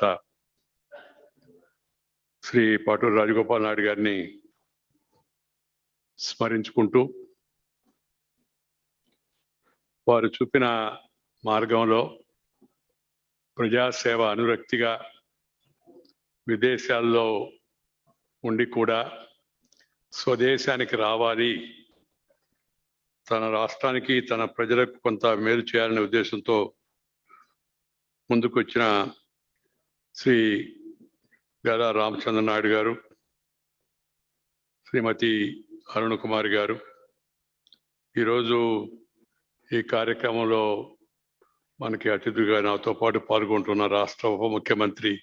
నిర్మాత శ్రీ పాటూరు రాజగోపాల్ నాయుడు గారిని స్మరించుకుంటూ వారు చూపిన మార్గంలో ప్రజాసేవ అనురక్తిగా విదేశాల్లో ఉండి కూడా స్వదేశానికి రావాలి, తన రాష్ట్రానికి తన ప్రజలకు కొంత మేలు చేయాలనే ఉద్దేశంతో ముందుకొచ్చిన శ్రీ గదా రామచంద్ర నాయుడు గారు, శ్రీమతి అరుణ కుమారి గారు ఈరోజు ఈ కార్యక్రమంలో మనకి అతిథిగా నాతో పాటు పాల్గొంటున్న రాష్ట్ర ఉప ముఖ్యమంత్రి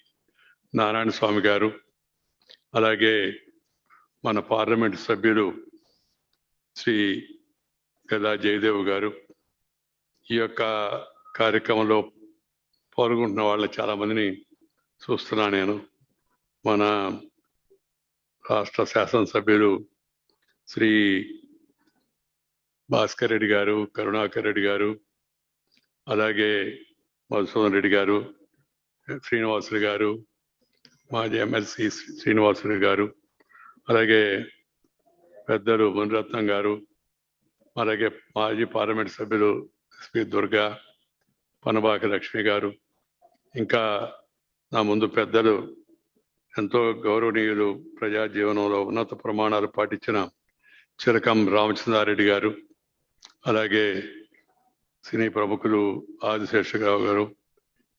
నారాయణ స్వామి గారు, అలాగే మన పార్లమెంటు సభ్యులు శ్రీ గదా జయదేవ్ గారు, ఈ యొక్క కార్యక్రమంలో పాల్గొంటున్న వాళ్ళ చాలా మందిని చూస్తున్నా నేను. మన రాష్ట్ర శాసనసభ్యులు శ్రీ భాస్కర్ రెడ్డి గారు, కరుణాకర్ రెడ్డి గారు, అలాగే మధుసూదన్ రెడ్డి గారు, శ్రీనివాసులు గారు, మాజీ ఎమ్మెల్సీ శ్రీనివాసులు గారు, అలాగే పెద్దలు మునిరత్నం గారు, అలాగే మాజీ పార్లమెంట్ సభ్యులు శ్రీ దుర్గా, పనబాక లక్ష్మి గారు, ఇంకా నా ముందు పెద్దలు ఎంతో గౌరవనీయులు ప్రజా జీవనంలో ఉన్నత ప్రమాణాలు పాటించిన చిలకం రామచంద్రారెడ్డి గారు, అలాగే సినీ ప్రముఖులు ఆదిశేషరావు గారు,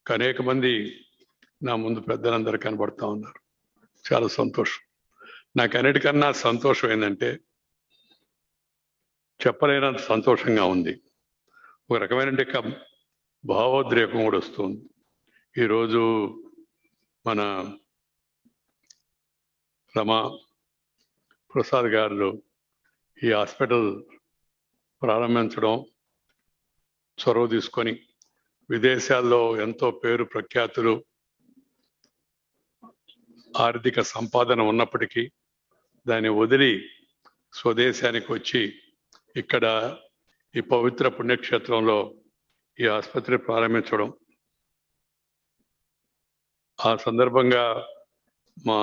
అనేక మంది నా ముందు పెద్దలందరూ కనబడతా ఉన్నారు. చాలా సంతోషం. నాకు అన్నిటికన్నా సంతోషం ఏంటంటే చెప్పలేనంత సంతోషంగా ఉంది. ఒక రకమైన భావోద్రేకం కూడా వస్తుంది. ఈరోజు మన రమా ప్రసాద్ గారు ఈ హాస్పిటల్ ప్రారంభించడం, చొరవ తీసుకొని విదేశాల్లో ఎంతో పేరు ప్రఖ్యాతులు, ఆర్థిక సంపాదన ఉన్నప్పటికీ దాన్ని వదిలి స్వదేశానికి వచ్చి ఇక్కడ ఈ పవిత్ర పుణ్యక్షేత్రంలో ఈ ఆసుపత్రి ప్రారంభించడం, ఆ సందర్భంగా మా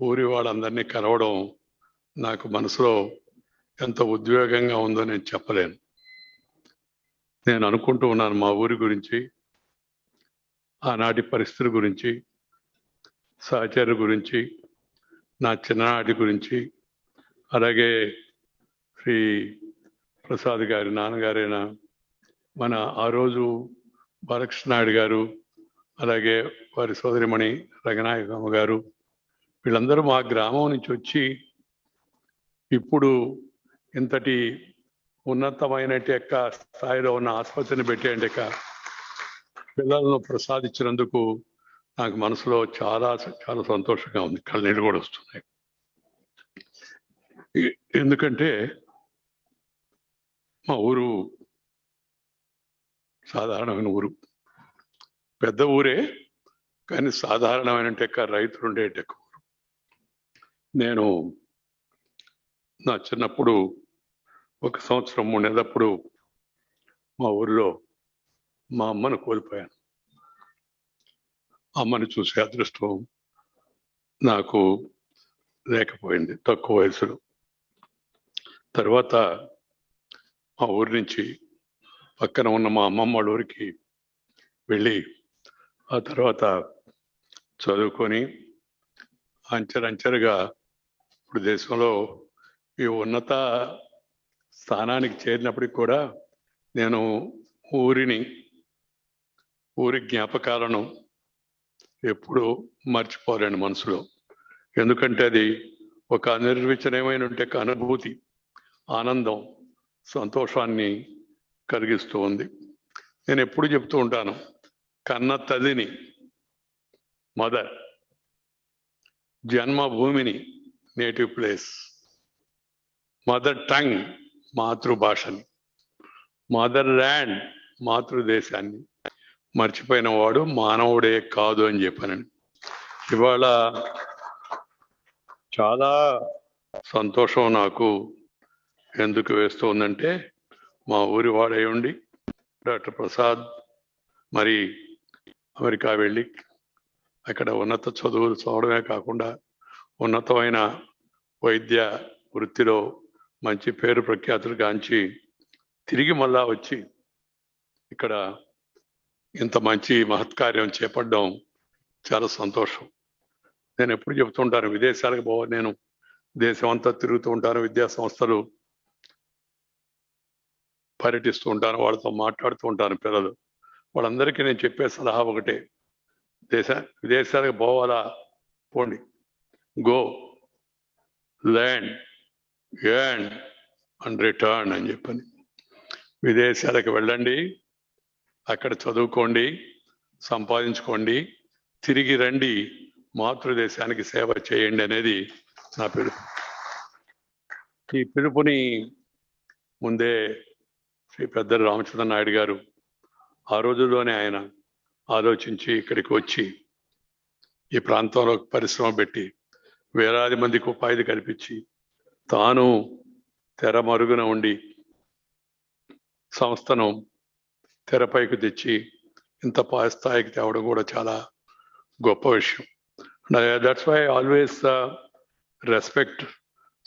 ఊరి వాళ్ళందరినీ కలవడం నాకు మనసులో ఎంత ఉద్వేగంగా ఉందో నేను చెప్పలేను. నేను అనుకుంటూ ఉన్నాను మా ఊరి గురించి, ఆనాటి పరిస్థితుల గురించి, సహచరుల గురించి, నా చిన్ననాటి గురించి, అలాగే శ్రీ ప్రసాద్ గారి నాన్నగారైన మన ఆ రోజు బాలకృష్ణ నాయుడు గారు, అలాగే వారి సోదరిమణి రంగనాయకమ్మ గారు, వీళ్ళందరూ మా గ్రామం నుంచి వచ్చి ఇప్పుడు ఇంతటి ఉన్నతమైన స్థాయిలో ఉన్న ఆసుపత్రిని పెట్టే పిల్లలను ప్రసాదించినందుకు నాకు మనసులో చాలా చాలా సంతోషంగా ఉంది. కళ్ళనీళ్ళు కూడా వస్తున్నాయి. ఎందుకంటే మా ఊరు సాధారణమైన ఊరు, పెద్ద ఊరే, కానీ సాధారణమైన రైతులు ఉండే ఊరు. నేను నా చిన్నప్పుడు 1 సంవత్సరం 3 నెలలప్పుడు మా ఊరిలో మా అమ్మను కోల్పోయాను. అమ్మను చూసే అదృష్టం నాకు లేకపోయింది తక్కువ వయసులో. తర్వాత మా ఊరి నుంచి పక్కన ఉన్న మా అమ్మమ్మ వాళ్ళ ఊరికి వెళ్ళి ఆ తర్వాత చదువుకొని అంచెలంచెలుగా ఇప్పుడు దేశంలో ఈ ఉన్నత స్థానానికి చేరినప్పటికి కూడా నేను ఊరి జ్ఞాపకాలను ఎప్పుడు మర్చిపోలేను మనసులో. ఎందుకంటే అది ఒక అనిర్వచనీయమైన అనుభూతి, ఆనందం, సంతోషాన్ని కలిగిస్తూ ఉంది. నేను ఎప్పుడు చెప్తూ ఉంటాను, కన్న తల్లిని, మదర్, జన్మభూమిని, నేటివ్ ప్లేస్, మదర్ టంగ్, మాతృభాషని, మదర్ ల్యాండ్, మాతృదేశాన్ని మర్చిపోయిన వాడు మానవుడే కాదు అని చెప్పానండి. ఇవాళ చాలా సంతోషం నాకు ఎందుకు వేస్తుందంటే, మా ఊరి వాడై ఉండి డాక్టర్ ప్రసాద్ మరి అమెరికా వెళ్ళి అక్కడ ఉన్నత చదువులు చదవడమే కాకుండా ఉన్నతమైన వైద్య వృత్తిలో మంచి పేరు ప్రఖ్యాతులు గాంచి తిరిగి మళ్ళా వచ్చి ఇక్కడ ఇంత మంచి మహత్కార్యం చేపట్టడం చాలా సంతోషం. నేను ఎప్పుడు చెబుతుంటాను, విదేశాలకు పోవాలి, నేను దేశం అంతా తిరుగుతూ ఉంటాను, విద్యా సంస్థలు పర్యటిస్తూ ఉంటాను, వాళ్ళతో మాట్లాడుతూ ఉంటాను. పిల్లలు వాళ్ళందరికీ నేను చెప్పే సలహా ఒకటే, విదేశాలకు పోవాలా, పోండి, go land earn and return అని చెప్పని. విదేశాలకు వెళ్ళండి, అక్కడ చదువుకోండి, సంపాదించుకోండి, తిరిగి రండి, మాతృదేశానికి సేవ చేయండి అనేది నా పిలుపు. ఈ పిలుపుని ముందే శ్రీ పెద్దలు రామచంద్ర నాయుడు గారు ఆ రోజుల్లోనే ఆయన ఆలోచించి ఇక్కడికి వచ్చి ఈ ప్రాంతంలో పరిశ్రమ పెట్టి వేలాది మందికి ఉపాధి కల్పించి తాను తెర మరుగున ఉండి సంస్థను తెరపైకి తెచ్చి ఇంత స్థాయికి తేవడం కూడా చాలా గొప్ప విషయం. That's why always respect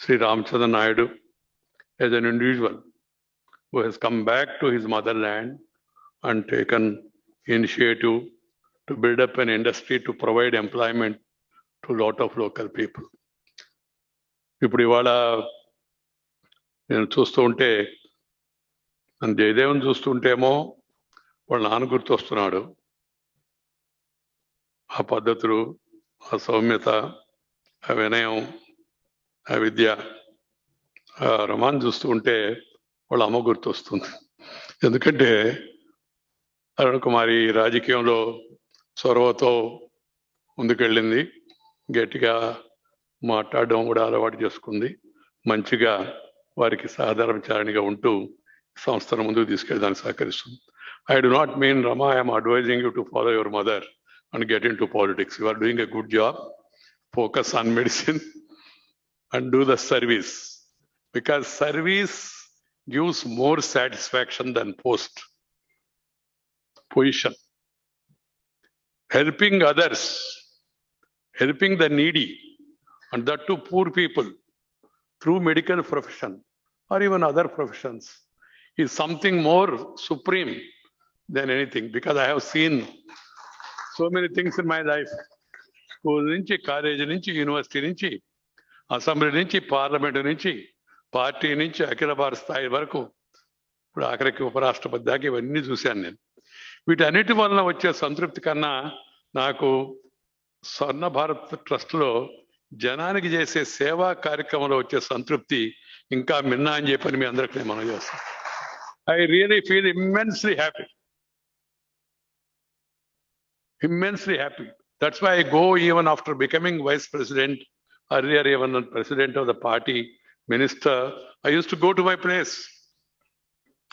Shri Ramachandra Naidu as an individual who has come back to his motherland and taken initiative to build up an industry to provide employment to a lot of local people. ఇప్పుడు ఇవాళ నేను చూస్తూ ఉంటే, నన్ను జయదేవన్ చూస్తుంటేమో వాళ్ళ నాన్న గుర్తొస్తున్నాడు. ఆ పద్ధతులు, ఆ సౌమ్యత, ఆ వినయం, ఆ విద్య. రమాన్ చూస్తూ ఉంటే వాళ్ళ అమ్మ గుర్తొస్తుంది. ఎందుకంటే అరుణ్ కుమారి రాజకీయంలో చొరవతో ముందుకెళ్ళింది, గట్టిగా మాట్లాడడం కూడా అలవాటు చేసుకుంది, మంచిగా వారికి సహధర్మచారిణిగా ఉంటూ సంస్థను ముందుకు తీసుకెళ్ళడానికి సహకరిస్తుంది. I do not mean, Rama, I am advising you to follow your mother and get into politics. You are doing a good job. Focus on medicine and do the service. Because service gives more satisfaction than position. Helping others, helping the needy, and that to poor people through medical profession or even other professions is something more supreme than anything. Because I have seen so many things in my life. School నుంచి, college నుంచి, university నుంచి, assembly నుంచి, parliament నుంచి, party నుంచి, అఖిల భారత స్థాయి వరకు, ఇప్పుడు ఆఖరికి ఉపరాష్ట్రపతి దాకా ఇవన్నీ చూశాను నేను. వీటన్నిటి వలన వచ్చే సంతృప్తి కన్నా నాకు స్వర్ణ భారత్ ట్రస్ట్లో జనానికి చేసే సేవా కార్యక్రమంలో వచ్చే సంతృప్తి ఇంకా మిన్నా అని చెప్పని మీ అందరికీ నేను మనం చేస్తాను. I really feel immensely happy. Immensely happy. That's why I go even after becoming vice president, earlier even president of the party, minister, I used to go to my place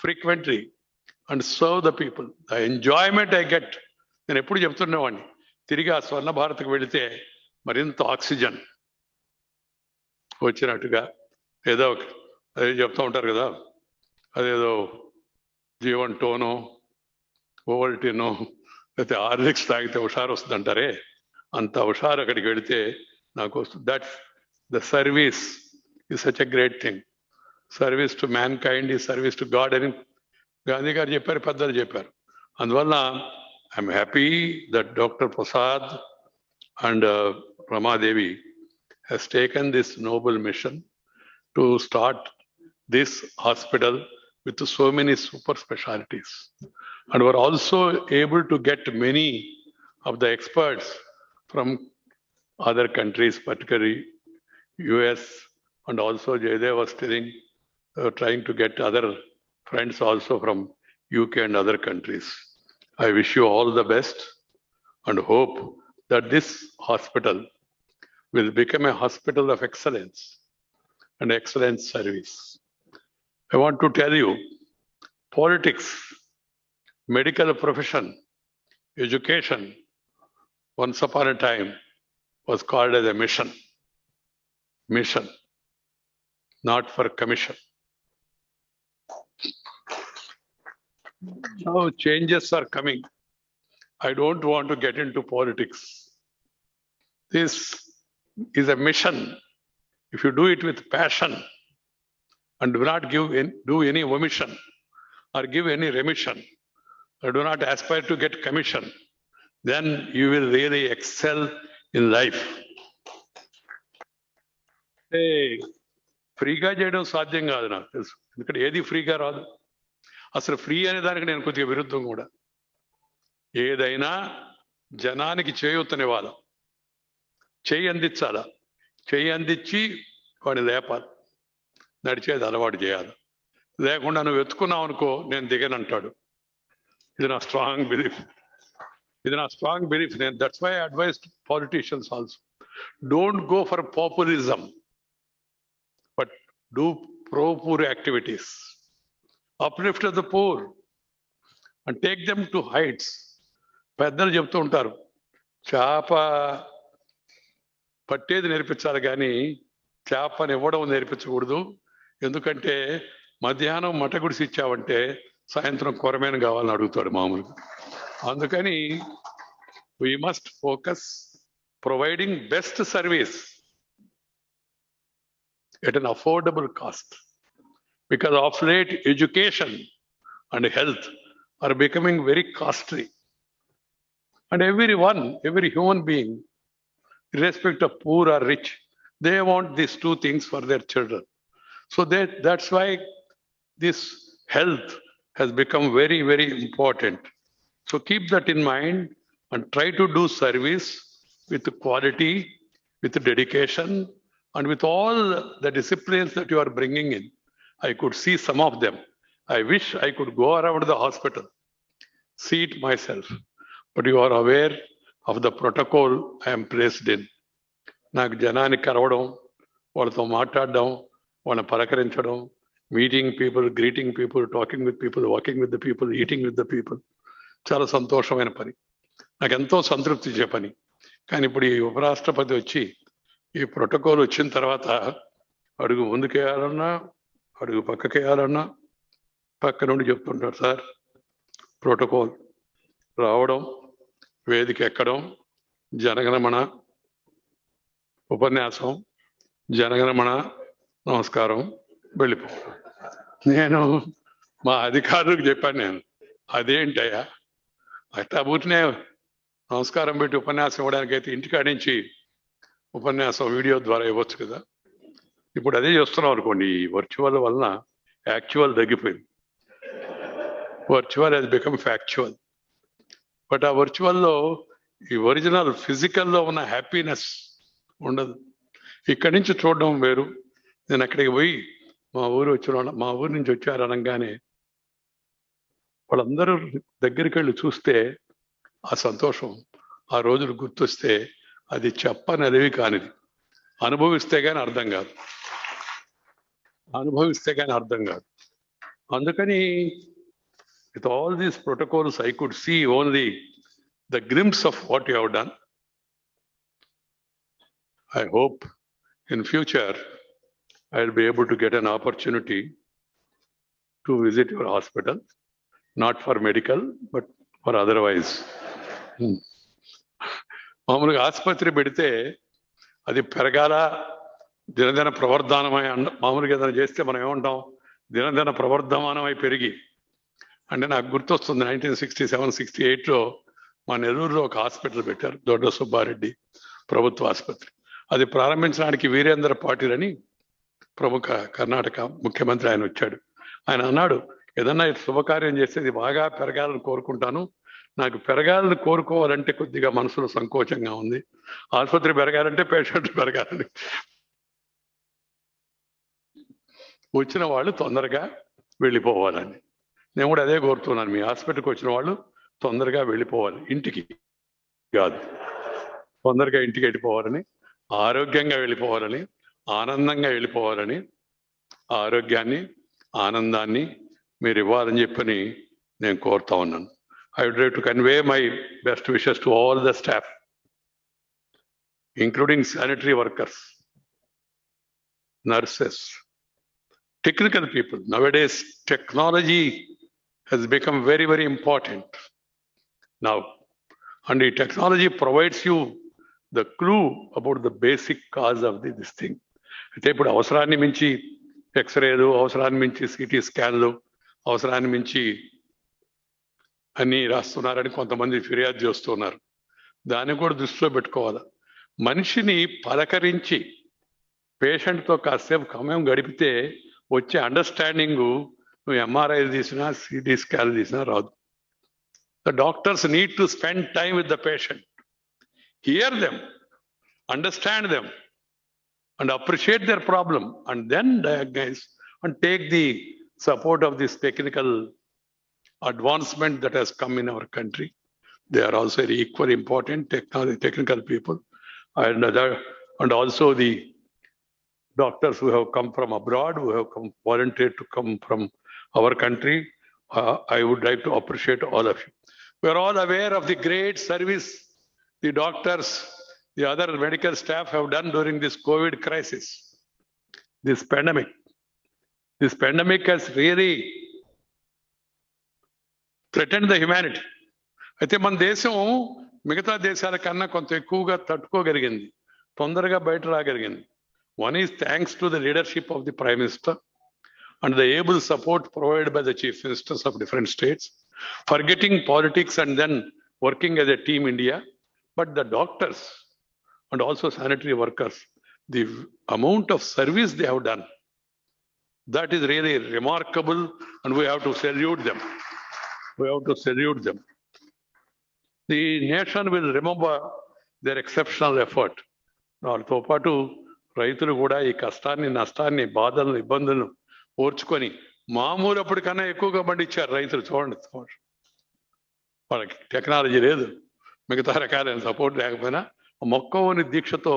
frequently and serve the people. The enjoyment I get. నేను ఎప్పుడు చెప్తున్నవాడిని, తిరిగి ఆ స్వర్ణ భారత్కు వెళితే మరింత oxygen వచ్చినట్టుగా, ఏదో అదే చెప్తూ ఉంటారు కదా, అదేదో జీవన్ టోనో, ఓవల్టీనో, లేకపోతే హార్లిక్స్ తాగితే హుషారు వస్తుంది అంటారే, అంత హుషారు అక్కడికి వెళితే నాకు వస్తుంది. That's the service is such a great thing. Service to man kind is service to God అని గాంధీ గారు చెప్పారు, పెద్దలు చెప్పారు. అందువల్ల I'm happy that doctor Prasad and Ramadevi has taken this noble mission to start this hospital with so many super specialties, and were also able to get many of the experts from other countries, particularly US, and also Jaydev was telling, trying to get other friends also from UK and other countries. I wish you all the best and hope that this hospital will become a hospital of excellence and excellent service. I want to tell you, politics, medical profession, education, once upon a time was called as a mission. Mission, not for commission. Now changes are coming. I don't want to get into politics. This is a mission. If you do it with passion and do not do any omission or give any remission, or do not aspire to get commission, then you will really excel in life. ఫ్రీగా చేయడం సాధ్యం కాదు, నాకు తెలుసు. ఎందుకంటే ఏది ఫ్రీగా రాదు. అసలు ఫ్రీ అనే దానికి నేను కొద్దిగా విరుద్ధం కూడా. ఏదైనా జనానికి చేయూతనివ్వాలి, చేయి అందించాలా, చేయి అందించి వాడిని లేపాలి, నడిచేది అలవాటు చేయాలి. లేకుండా నువ్వు ఎత్తుకున్నావు అనుకో, నేను దిగనంటాడు. ఇది నా strong belief. That's why I advise politicians also. Don't go for populism, but do pro-poor activities. Uplift the poor and take them to heights. పెద్దలు చెప్తూ ఉంటారు, చేప పట్టేది నేర్పించాలి కానీ చేపని ఇవ్వడం నేర్పించకూడదు. ఎందుకంటే మధ్యాహ్నం మటగుడిసి ఇచ్చావంటే సాయంత్రం కొరమేను కావాలని అడుగుతాడు మామూలుగా. అందుకని we must focus providing best service at an affordable cost, because of late education and health are becoming very costly, and every human being, irrespective of poor or rich, they want these two things for their children. So that's why this health has become very, very important. So keep that in mind and try to do service with quality, with dedication, and with all the disciplines that you are bringing in. I could see some of them. I wish I could go around the hospital, see it myself. But you are aware of the protocol I am placed in. నాకు జనాన్ని కలవడం, వాళ్ళతో మాట్లాడడం, వాళ్ళని పలకరించడం, meeting people, greeting people, talking with people, walking with the people, eating with the people చాలా సంతోషమైన పని, నాకు ఎంతో సంతృప్తి ఇచ్చే పని. కానీ ఇప్పుడు ఈ ఉపరాష్ట్రపతి వచ్చి ఈ ప్రోటోకాల్ వచ్చిన తర్వాత అడుగు ముందుకేయాలన్నా అడుగు పక్కకేయాలన్నా పక్క నుండి చెప్తుంటారు, సార్ ప్రోటోకాల్ రావడం, వేదిక ఎక్కడం, జనగణమన ఉపన్యాసం, జనగణమన నమస్కారం, వెళ్ళిపోవడం. నేను మా అధికారులకు చెప్పాను, నేను అదేంటయ్యా అట్లా ఊరినే నమస్కారం పెట్టి ఉపన్యాసం ఇవ్వడానికైతే ఇంటికాడ నుంచి ఉపన్యాసం వీడియో ద్వారా ఇవ్వచ్చు కదా. ఇప్పుడు అదే చేస్తున్నాం అనుకోండి, ఈ వర్చువల్ వలన యాక్చువల్ తగ్గిపోయింది. Virtual has become factual. But ఆ వర్చువల్లో ఈ ఒరిజినల్ ఫిజికల్లో ఉన్న హ్యాపీనెస్ ఉండదు. ఇక్కడి నుంచి చూడడం వేరు. నేను అక్కడికి పోయి మా ఊరు నుంచి వచ్చారు అనగానే వాళ్ళందరూ దగ్గరికి వెళ్ళి చూస్తే ఆ సంతోషం, ఆ రోజులు గుర్తొస్తే అది చెప్పనలివి కానిది. అనుభవిస్తే కానీ అర్థం కాదు. అందుకని with all these protocols I could see only the glimpse of what you have done. I hope in future I'll be able to get an opportunity to visit your hospital, not for medical but for otherwise. మామూలుగా ఆసుపత్రి పెడితే అది పెరగాల, దినదిన ప్రవర్ధమానమై మామూలుగా ఏదైనా చేస్తే మనం ఏమంటాం, దినదిన ప్రవర్ధమానమై పెరిగి. అంటే నాకు గుర్తొస్తుంది 1967-68లో మా నెల్లూరులో ఒక హాస్పిటల్ పెట్టారు, దొడ్డ సుబ్బారెడ్డి ప్రభుత్వ ఆసుపత్రి. అది ప్రారంభించడానికి వీరేంద్ర పాటిల్ అని ప్రముఖ కర్ణాటక ముఖ్యమంత్రి ఆయన వచ్చాడు. ఆయన అన్నాడు, ఏదన్నా శుభకార్యం చేస్తే ఇది బాగా పెరగాలని కోరుకుంటాను, నాకు పెరగాలని కోరుకోవాలంటే కొద్దిగా మనసులో సంకోచంగా ఉంది, ఆసుపత్రి పెరగాలంటే పేషెంట్లు పెరగాలని, వచ్చిన వాళ్ళు తొందరగా వెళ్ళిపోవాలని. నేను కూడా అదే కోరుతున్నాను, మీ హాస్పిటల్కి వచ్చిన వాళ్ళు తొందరగా వెళ్ళిపోవాలి, ఇంటికి కాదు, తొందరగా ఇంటికి వెళ్ళిపోవాలని, ఆరోగ్యంగా వెళ్ళిపోవాలని, ఆనందంగా వెళ్ళిపోవాలని. ఆరోగ్యాన్ని, ఆనందాన్ని మీరు ఇవ్వాలని చెప్పని నేను కోరుతా ఉన్నాను. I would like to convey my best wishes to all the staff, including sanitary workers, nurses, technical people. Nowadays, technology has become very, very important now. And the technology provides you the clue about the basic cause of this thing. అయితే ఇప్పుడు అవసరాన్ని మించి ఎక్స్రేలు, అవసరాన్ని మించి city స్కాన్లు, అవసరాన్ని మించి అన్నీ రాస్తున్నారని కొంతమంది ఫిర్యాదు చేస్తున్నారు. దాన్ని కూడా దృష్టిలో పెట్టుకోవాలి. మనిషిని పలకరించి పేషెంట్తో కాసేపు సమయం గడిపితే వచ్చే అండర్స్టాండింగ్ నువ్వు ఎంఆర్ఐ తీసినా సిటీ స్కాన్ తీసినా రాదు. The doctors need to spend time with the patient, hear them, understand them, and appreciate their problem, and then diagnose and take the support of this technical advancement that has come in our country. They are also equally important technical people, and also the doctors who have come from abroad, who have volunteered to come from our country. I would like to appreciate all of you. We are all aware of the great service the doctors, the other medical staff have done during this COVID crisis, this pandemic. This pandemic has really threatened the humanity. అయితే మన దేశం మిగతా దేశాల కన్నా కొంత ఎక్కువగా తట్టుకోగలిగింది, తొందరగా బయట రాగలిగింది. One is thanks to the leadership of the Prime Minister and the able support provided by the Chief Ministers of different states, forgetting politics and then working as a team India. But the doctors and also sanitary workers, the amount of service they have done, that is really remarkable, and we have to salute them. We have to salute them. The nation will remember their exceptional effort. వాళ్ళతో పాటు రైతులు కూడా ఈ కష్టాన్ని, నష్టాన్ని, బాధలను, ఇబ్బందులను ఓర్చుకొని మామూలు అప్పటికన్నా ఎక్కువగా పండించారు రైతులు. చూడండి, వాళ్ళకి టెక్నాలజీ లేదు, మిగతా రకాలైన సపోర్ట్ లేకపోయినా మొక్కవోని దీక్షతో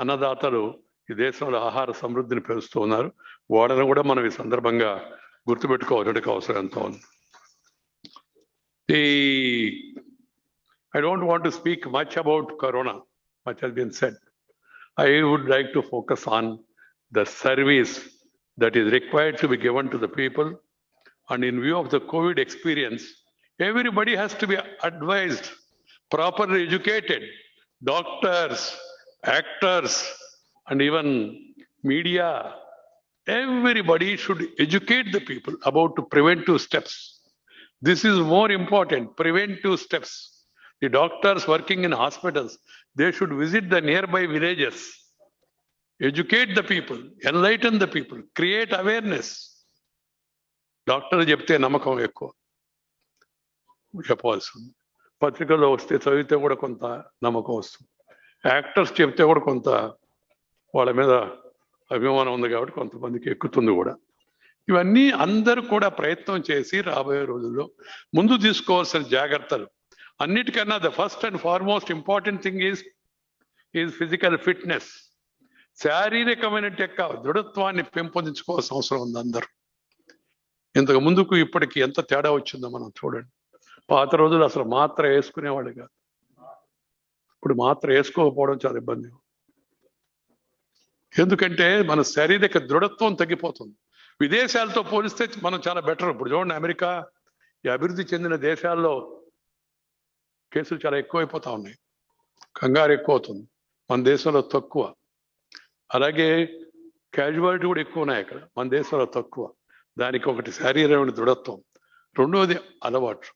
అన్నదాతలు ఈ దేశంలో ఆహార సమృద్ధిని పెంచుతూ ఉన్నారు. వాళ్ళను కూడా మనం ఈ సందర్భంగా గుర్తుపెట్టుకోవాల్సిన అవసరం ఎంతో ఉంది. I don't want to speak much about Corona. Much has been said. I would like to focus on the service that is required to be given to the people. And in view of the COVID experience, everybody has to be advised, properly educated. Doctors, actors, and even media, everybody should educate the people about preventive steps. This is more important, preventive steps. The doctors working in hospitals, they should visit the nearby villages, educate the people, enlighten the people, create awareness. Doctor చెప్తే నమ్మకం ఎక్కువ చెప్పవలసి ఉంది. పత్రికల్లో వస్తే చదివితే కూడా కొంత నమ్మకం వస్తుంది. యాక్టర్స్ చెప్తే కూడా కొంత వాళ్ళ మీద అభిమానం ఉంది కాబట్టి కొంతమందికి ఎక్కుతుంది కూడా. ఇవన్నీ అందరూ కూడా ప్రయత్నం చేసి రాబోయే రోజుల్లో ముందు తీసుకోవాల్సిన జాగ్రత్తలు అన్నిటికన్నా the first and foremost important thing is physical fitness. శారీరకమైన దృఢత్వాన్ని పెంపొందించుకోవాల్సిన అవసరం ఉంది అందరూ. ఇంతకు ముందుకు ఇప్పటికి ఎంత తేడా వచ్చిందో మనం చూడండి. పాత రోజులు అసలు మాత్ర వేసుకునేవాళ్ళు కాదు, ఇప్పుడు మాత్ర వేసుకోకపోవడం చాలా ఇబ్బంది. ఎందుకంటే మన శారీరక దృఢత్వం తగ్గిపోతుంది. విదేశాలతో పోలిస్తే మనం చాలా బెటర్. ఇప్పుడు చూడండి, అమెరికా, ఈ అభివృద్ధి చెందిన దేశాల్లో కేసులు చాలా ఎక్కువైపోతా ఉన్నాయి, కంగారు ఎక్కువ అవుతుంది. మన దేశంలో తక్కువ. అలాగే క్యాజువాలిటీ కూడా ఎక్కువ ఉన్నాయి అక్కడ, మన దేశంలో తక్కువ. దానికి ఒకటి శారీరకమైన దృఢత్వం, రెండోది అలవాటు.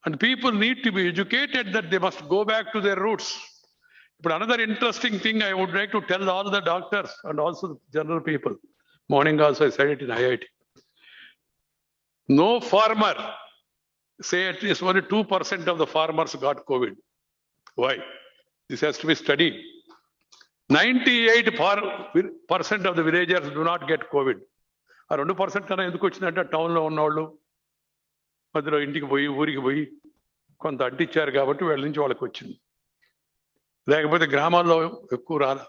And people need to be educated that they must go back to their roots. ఇప్పుడు another interesting thing I would like to tell all the doctors and also general people. Morning also I said it in IIT. No farmer, say at least only 2% of the farmers got COVID. Why? This has to be studied. 98% of the villagers do not get COVID. ఆ 2% కన్నా ఎందుకు వచ్చిందంటే టౌన్లో ఉన్నవాళ్ళు మధ్యలో ఇంటికి పోయి ఊరికి పోయి కొంత అంటించారు కాబట్టి వీళ్ళ నుంచి వాళ్ళకి వచ్చింది, లేకపోతే గ్రామాల్లో ఎక్కువ రాలా.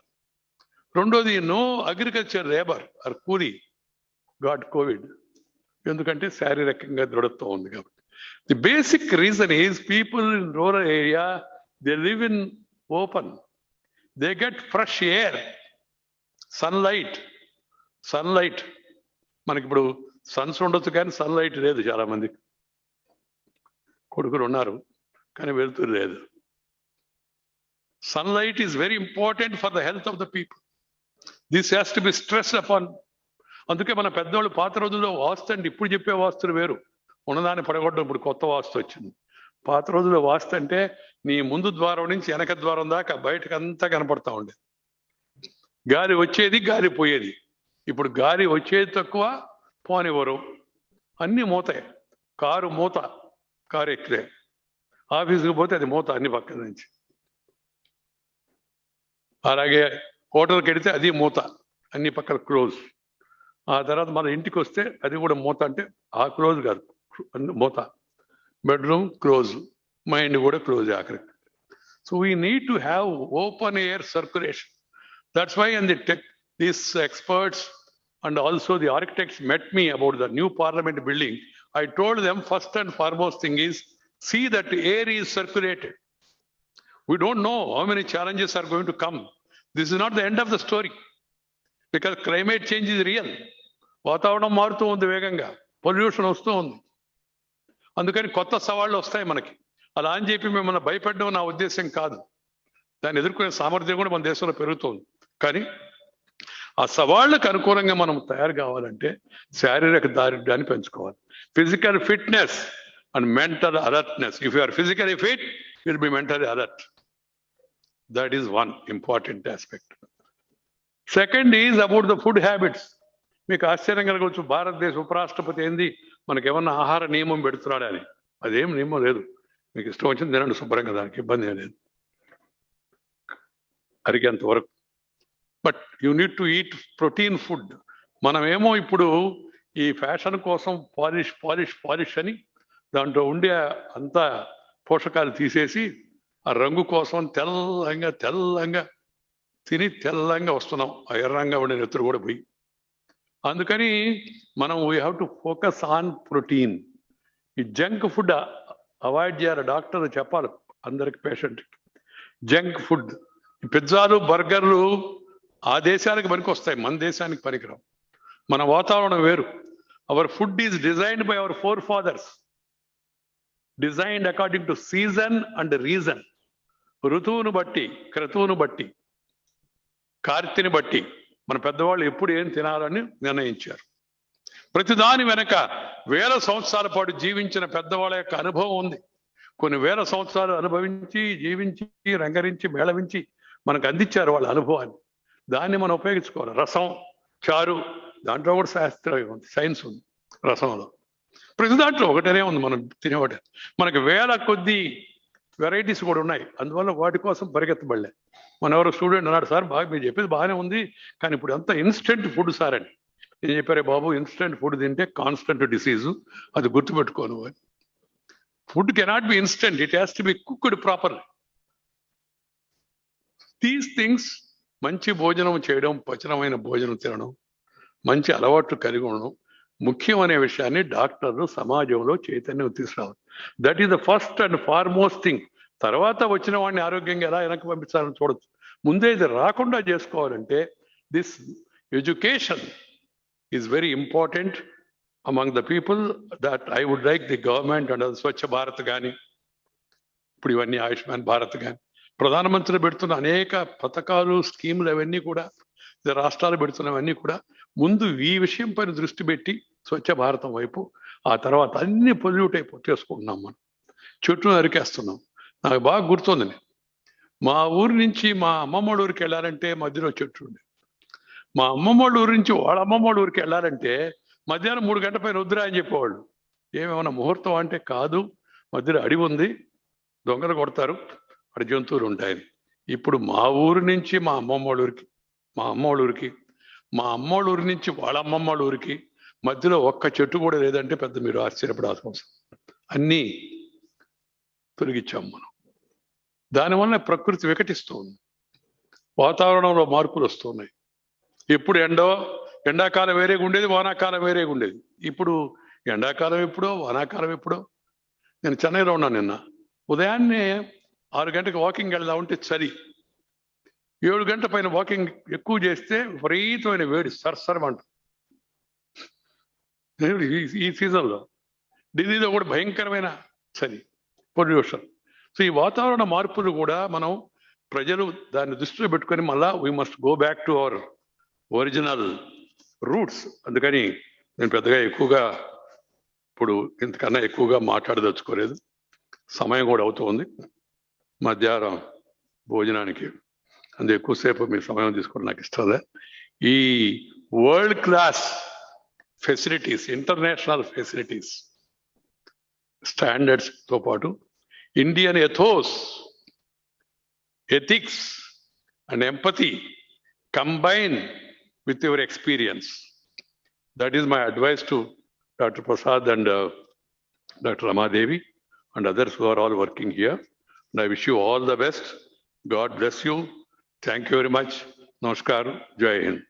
రెండోది, నో అగ్రికల్చర్ లేబర్ ఆర్ కూలీ గాట్ కోవిడ్. ఎందుకంటే శారీరకంగా దృఢత్వం ఉంది కాబట్టి. The basic reason is people in rural area they live in open, they get fresh air, sunlight. మనకి ఇప్పుడు సన్స్ ఉండొచ్చు కానీ సన్లైట్ లేదు. చాలా మందికి కొడుకులు ఉన్నారు కానీ వెలుతురు లేదు. Sunlight is very important for the health of the people. This has to be stressed upon. అందుకే మన పెద్దవాళ్ళు పాత రోజుల్లో వాస్తు అంటే ఇప్పుడు చెప్పే వాస్తులు వేరు, ఉన్నదాన్ని పడగొట్టడం. ఇప్పుడు కొత్త వాస్తు వచ్చింది. పాత రోజుల్లో వాస్తు అంటే నీ ముందు ద్వారం నుంచి వెనక ద్వారం దాకా బయటకు అంతా కనపడతా ఉండేది. గాలి వచ్చేది, గాలి పోయేది. ఇప్పుడు గాలి వచ్చేది తక్కువ, పోనివ్వరు, అన్ని మూతాయి. కారు మూత, కారు ఎక్కితే ఆఫీసుకు పోతే అది మూత అన్ని పక్కన నుంచి. అలాగే హోటల్కి వెడితే అది మూత, అన్ని పక్కన క్లోజ్. ఆ తర్వాత మన ఇంటికి వస్తే అది కూడా మూత, అంటే ఆ క్లోజ్ కాదు, మూత. బెడ్రూమ్ క్లోజ్, మైండ్ కూడా క్లోజ్ ఆఖరికి. So we need to have open air circulation. That's why and these experts and also the architects met me about the new parliament building. I told them first and foremost thing is see that air is circulated. We don't know how many challenges are going to come. This is not the end of the story, because climate change is real. వాతావరణం మారుతూ ఉంది వేగంగా, pollution వస్తూ ఉంది. అందుకని కొత్త సవాళ్ళు వస్తాయి మనకి. అలా అని చెప్పి మిమ్మల్ని భయపడడం నా ఉద్దేశం కాదు. దాన్ని ఎదుర్కొనే సామర్థ్యం కూడా మన దేశంలో పెరుగుతుంది. కానీ ఆ సవాళ్ళకు అనుకూలంగా మనం తయారు కావాలంటే శారీరక దారిద్ర్యాన్ని పెంచుకోవాలి. Physical fitness and mental alertness. If you are physically fit, you will be mentally alert. That is one important aspect. Second is about the food habits. మీకు ఆశ్చర్యం కలగవచ్చు, భారతదేశ ఉపరాష్ట్రపతి ఏంది మనకి ఏమన్నా ఆహార నియమం పెడుతున్నాడని. అదేం నియమం లేదు, మీకు ఇష్టం వచ్చింది తినండి శుభ్రంగా, దానికి ఇబ్బంది ఏం లేదు, అరిగేంత వరకు. But you need to eat protein food. మనమేమో ఇప్పుడు ఈ ఫ్యాషన్ కోసం పాలిష్ పాలిష్ పాలిష్ అని దాంట్లో ఉండే అంత పోషకాలు తీసేసి ఆ రంగు కోసం తెల్లంగా తెల్లంగా తిని తెల్లంగా వస్తున్నాం. ఆ ఎర్రంగా ఉండే నెత్తురు కూడా పోయి. అందుకని మనం we have to focus on protein. ఈ జంక్ ఫుడ్ అవాయిడ్ చేయాలి. డాక్టర్ చెప్పాలి అందరికి, పేషెంట్కి. జంక్ ఫుడ్, పిజ్జాలు బర్గర్లు ఆ దేశానికి పనికి వస్తాయి, మన దేశానికి పనికిరావు. మన వాతావరణం వేరు. Our food is designed by our forefathers, designed according to season and reason. ఋతువును బట్టి, క్రతువును బట్టి, కార్తెని బట్టి మన పెద్దవాళ్ళు ఎప్పుడు ఏం తినాలని నిర్ణయించారు. ప్రతిదాని వెనక వేల సంవత్సరాల పాటు జీవించిన పెద్దవాళ్ళ యొక్క అనుభవం ఉంది. కొన్ని వేల సంవత్సరాలు అనుభవించి, జీవించి, రంగరించి, మేళవించి మనకు అందించారు వాళ్ళ అనుభవాన్ని. దాన్ని మనం ఉపయోగించుకోవాలి. రసం, చారు, దాంట్లో కూడా శాస్త్రం ఉంది, సైన్స్ ఉంది రసంలో. ప్రతి దాంట్లో ఒకటనే ఉంది మనం తినేవాటి. మనకి వేల కొద్ది వెరైటీస్ కూడా ఉన్నాయి. అందువల్ల వాటి కోసం పరిగెత్తబడలే. మన ఎవరో స్టూడెంట్ అన్నాడు, సార్ బాగా మీరు చెప్పేది బాగానే ఉంది, కానీ ఇప్పుడు అంతా ఇన్స్టెంట్ ఫుడ్ సార్ అని. నేను చెప్పారే బాబు, ఇన్స్టెంట్ ఫుడ్ తింటే కాన్స్టెంట్ డిసీజు, అది గుర్తుపెట్టుకోను అని. Food cannot be instant, it has to be cooked properly. These things, మంచి భోజనం చేయడం, పచనమైన భోజనం తినడం, మంచి అలవాట్లు కలిగి ఉండడం ముఖ్యం అనే విషయాన్ని డాక్టర్లు సమాజంలో చైతన్యం తీసుకురావాలి. That is the first and foremost thing. తర్వాత వచ్చిన వాడిని ఆరోగ్యంగా ఎలా వెనక్కి పంపించాలని చూడొచ్చు. ముందే ఇది రాకుండా చేసుకోవాలంటే this education is very important among the people. That I would like the government and Swachh Bharat కానీ, ఇప్పుడు ఇవన్నీ ఆయుష్మాన్ భారత్ కానీ, ప్రధానమంత్రి పెడుతున్న అనేక పథకాలు, స్కీములు, అవన్నీ కూడా, రాష్ట్రాలు పెడుతున్నవన్నీ కూడా ముందు ఈ విషయం పైన దృష్టి పెట్టి స్వచ్ఛ భారతం వైపు, ఆ తర్వాత అన్ని పొల్యూట్ చేసుకుంటున్నాం. మనం చెట్లు నరికేస్తున్నాం. నాకు బాగా గుర్తుంది, మా ఊరి నుంచి మా అమ్మమ్మ ఊరికి వెళ్ళాలంటే మధ్యలో చెట్టు ఉండే. మా అమ్మమ్మ ఊరి నుంచి వాళ్ళ అమ్మమ్మ ఊరికి వెళ్ళాలంటే మధ్యాహ్నం 3 గంటల పైన వద్దురా అని చెప్పేవాళ్ళు. ఏమేమన్నా ముహూర్తం అంటే కాదు, మధ్యలో అడవి ఉంది, దొంగలు కొడతారు, అక్కడ జంతువులు ఉంటాయని. ఇప్పుడు మా ఊరి నుంచి మా అమ్మమ్మ ఊరికి, మా అమ్మ ఊరికి, మా అమ్మ ఊరి నుంచి వాళ్ళ అమ్మమ్మ ఊరికి మధ్యలో ఒక్క చెట్టు కూడా లేదంటే పెద్ద మీరు ఆశ్చర్యపడాల్సిన అవసరం. అన్నీ తొలగించాం మనం. దానివల్ల ప్రకృతి వికటిస్తూ ఉంది, వాతావరణంలో మార్పులు వస్తున్నాయి. ఎప్పుడు ఎండాకాలం వేరేగా ఉండేది, వానాకాలం వేరేగా ఉండేది. ఇప్పుడు ఎండాకాలం ఎప్పుడో, వానాకాలం ఎప్పుడో. నేను చెన్నైలో ఉన్నాను. నిన్న ఉదయాన్నే 6 గంటలకు వాకింగ్ వెళ్దాం ఉంటే చలి, 7 గంటల పైన వాకింగ్ ఎక్కువ చేస్తే విపరీతమైన వేడి, సరసరమంట. ఈ సీజన్లో ఢిల్లీలో కూడా భయంకరమైన చలి, పొల్యూషన్. సో ఈ వాతావరణ మార్పులు కూడా మనం ప్రజలు దాన్ని దృష్టిలో పెట్టుకొని మళ్ళా we must go back to our original roots. అందుకని నేను పెద్దగా ఎక్కువగా ఇప్పుడు ఇంతకన్నా ఎక్కువగా మాట్లాడదలుచుకోలేదు. సమయం కూడా అవుతుంది మధ్యాహ్నం భోజనానికి, అందు ఎక్కువసేపు మీ సమయం తీసుకోవడం నాకు ఇష్టం లే. ఈ world class facilities, international facilities, standards తో పాటు Indian ethos, ethics and empathy combine with your experience. That is my advice to Dr. Prasad and Dr. Ramadevi and others who are all working here. And I wish you all the best. God bless you. Thank you very much. Namaskar. Jai Hind.